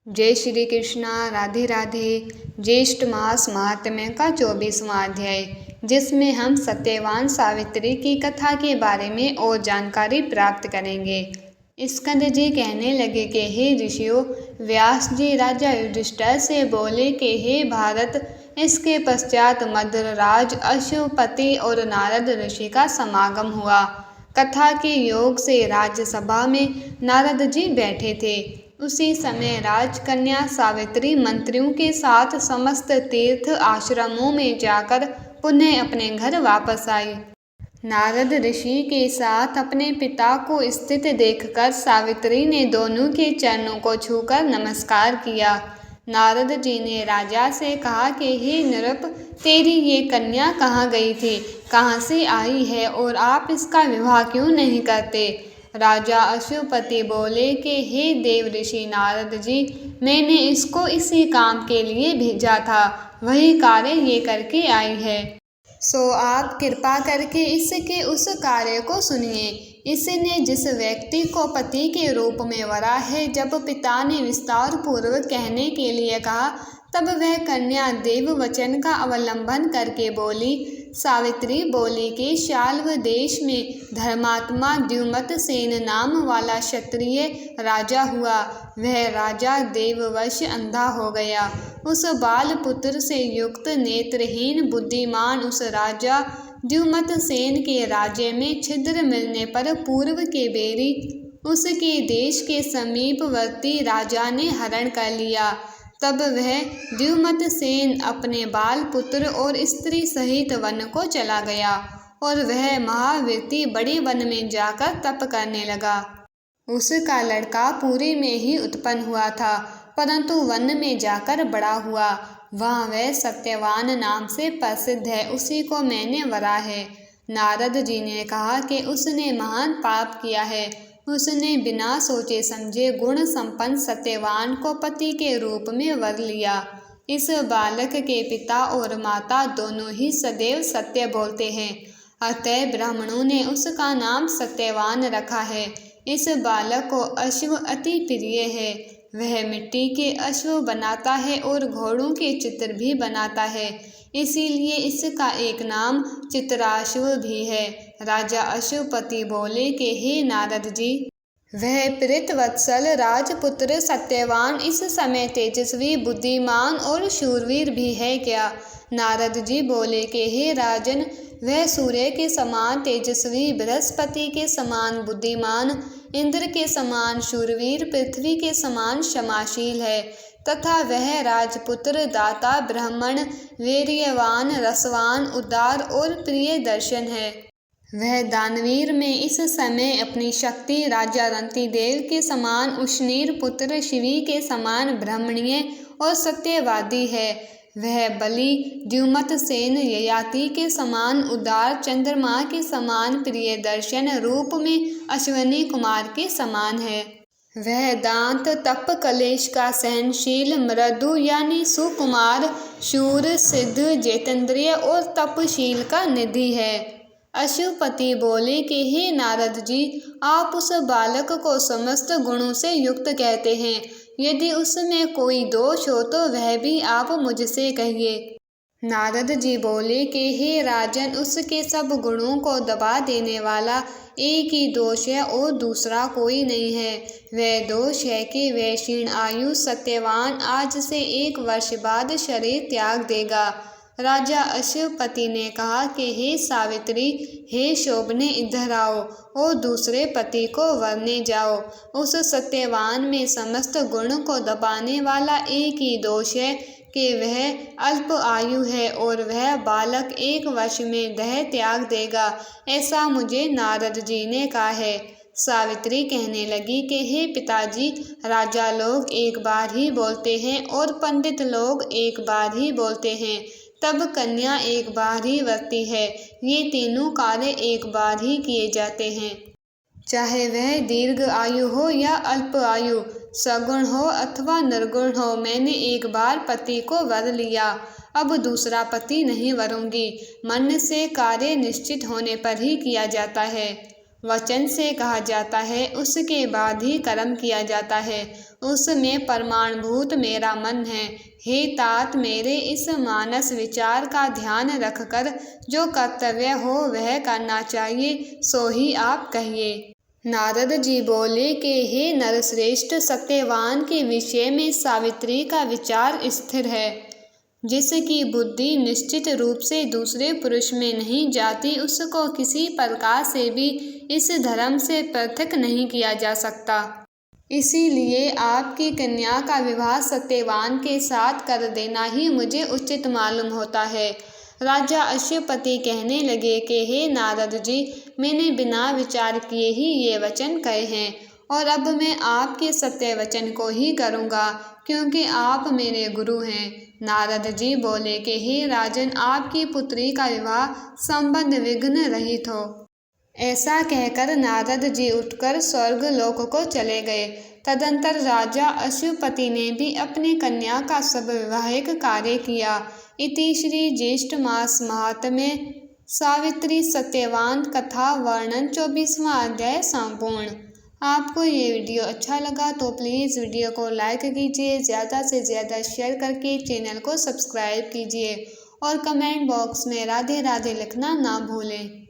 जय श्री कृष्णा। राधे राधे। ज्येष्ठ मास महात्म्य का 24वां अध्याय, जिसमें हम सत्यवान सावित्री की कथा के बारे में और जानकारी प्राप्त करेंगे। स्कंद जी कहने लगे कि हे ऋषियों, व्यास जी राजा युधिष्ठिर से बोले कि हे भारत, इसके पश्चात मद्रराज अश्वपति और नारद ऋषि का समागम हुआ। कथा के योग से राज्यसभा में नारद जी बैठे थे। उसी समय राजकन्या सावित्री मंत्रियों के साथ समस्त तीर्थ आश्रमों में जाकर पुनः अपने घर वापस आई। नारद ऋषि के साथ अपने पिता को स्थित देखकर सावित्री ने दोनों के चरणों को छूकर नमस्कार किया। नारद जी ने राजा से कहा कि हे नृप, तेरी ये कन्या कहाँ गई थी, कहाँ से आई है और आप इसका विवाह क्यों नहीं करते? राजा अश्वपति बोले कि हे देव ऋषि नारद जी, मैंने इसको इसी काम के लिए भेजा था, वही कार्य ये करके आई है। सो आप कृपा करके इसके उस कार्य को सुनिए। इसने जिस व्यक्ति को पति के रूप में वरा है, जब पिता ने विस्तार पूर्वक कहने के लिए कहा, तब वह कन्या देव वचन का अवलंबन करके बोली। सावित्री बोली कि शाल्व देश में धर्मात्मा द्युमत सेन नाम वाला क्षत्रिय राजा हुआ। वह राजा देववश अंधा हो गया। उस बाल पुत्र से युक्त नेत्रहीन बुद्धिमान उस राजा द्युमत सेन के राज्य में छिद्र मिलने पर पूर्व के बेरी उसके देश के समीपवर्ती राजा ने हरण कर लिया। तब वह द्युमत सेन अपने बाल पुत्र और स्त्री सहित वन को चला गया और वह महावीर बड़े वन में जाकर तप करने लगा। उसका लड़का पुरी में ही उत्पन्न हुआ था, परंतु वन में जाकर बड़ा हुआ। वहाँ वह सत्यवान नाम से प्रसिद्ध है, उसी को मैंने वरा है। नारद जी ने कहा कि उसने महान पाप किया है। उसने बिना सोचे समझे गुण संपन्न सत्यवान को पति के रूप में वर लिया। इस बालक के पिता और माता दोनों ही सदैव सत्य बोलते हैं, अतः ब्राह्मणों ने उसका नाम सत्यवान रखा है। इस बालक को अश्व अति प्रिय है। वह मिट्टी के अश्व बनाता है और घोड़ों के चित्र भी बनाता है, इसीलिए इसका एक नाम चित्राश्व भी है। राजा अश्वपति बोले कि हे नारद जी, वह प्रीतवत्सल राजपुत्र सत्यवान इस समय तेजस्वी बुद्धिमान और शूरवीर भी है क्या? नारद जी बोले कि हे राजन, वह सूर्य के समान तेजस्वी, बृहस्पति के समान बुद्धिमान, इंद्र के समान शूरवीर, पृथ्वी के समान क्षमाशील है, तथा वह राजपुत्र दाता ब्राह्मण वीर्यवान रसवान उदार और प्रिय दर्शन है। वह दानवीर में इस समय अपनी शक्ति राजा रंतिदेव के समान, उष्णीर पुत्र शिवी के समान ब्रह्मणीय और सत्यवादी है। वह बलि द्युमत सेन ययाति के समान उदार, चंद्रमा के समान प्रिय दर्शन, रूप में अश्विनी कुमार के समान है। वह दांत तप कलेश का सहनशील, मृदु यानी सुकुमार, शूर, सिद्ध, जितेंद्रिय और तपशील का निधि है। अश्वपति बोले कि हे नारद जी, आप उस बालक को समस्त गुणों से युक्त कहते हैं। यदि उसमें कोई दोष हो तो वह भी आप मुझसे कहिए। नारद जी बोले कि हे राजन, उसके सब गुणों को दबा देने वाला एक ही दोष है और दूसरा कोई नहीं है। वह दोष है कि वह क्षीण आयु सत्यवान आज से 1 वर्ष बाद शरीर त्याग देगा। राजा अश्वपति ने कहा कि हे सावित्री, हे शोभने, इधर आओ और दूसरे पति को वरने जाओ। उस सत्यवान में समस्त गुण को दबाने वाला एक ही दोष है कि वह अल्प आयु है और वह बालक 1 वर्ष में देह त्याग देगा, ऐसा मुझे नारद जी ने कहा है। सावित्री कहने लगी कि हे पिताजी, राजा लोग एक बार ही बोलते हैं और पंडित लोग एक बार ही बोलते हैं, तब कन्या एक बार ही वरती है। ये तीनों कार्य एक बार ही किए जाते हैं, चाहे वह दीर्घ आयु हो या अल्प आयु, सगुण हो अथवा निर्गुण हो। मैंने एक बार पति को वर लिया, अब दूसरा पति नहीं वरूंगी। मन से कार्य निश्चित होने पर ही किया जाता है। वचन से कहा जाता है, उसके बाद ही कर्म किया जाता है। उसमें प्रमाणभूत मेरा मन है। हे तात, मेरे इस मानस विचार का ध्यान रखकर जो कर्तव्य हो वह करना चाहिए, सो ही आप कहिए। नारद जी बोले कि हे नरश्रेष्ठ, सत्यवान के विषय में सावित्री का विचार स्थिर है। जिसकी बुद्धि निश्चित रूप से दूसरे पुरुष में नहीं जाती, उसको किसी प्रकार से भी इस धर्म से पृथक नहीं किया जा सकता। इसीलिए आपकी कन्या का विवाह सत्यवान के साथ कर देना ही मुझे उचित मालूम होता है। राजा अश्वपति कहने लगे कि हे नारद जी, मैंने बिना विचार किए ही ये वचन कहे हैं और अब मैं आपके सत्य वचन को ही करूँगा, क्योंकि आप मेरे गुरु हैं। नारद जी बोले कि हे राजन, आपकी पुत्री का विवाह संबंध विघ्न रहित हो। ऐसा कहकर नारद जी उठकर स्वर्ग लोक को चले गए। तदंतर राजा अश्वपति ने भी अपनी कन्या का सब वैवाहिक कार्य किया। इति श्री ज्येष्ठ मास महात्म्य सावित्री सत्यवान कथा वर्णन 24वां अध्याय संपूर्ण। आपको ये वीडियो अच्छा लगा तो प्लीज़ वीडियो को लाइक कीजिए, ज़्यादा से ज़्यादा शेयर करके चैनल को सब्सक्राइब कीजिए और कमेंट बॉक्स में राधे राधे लिखना ना भूलें।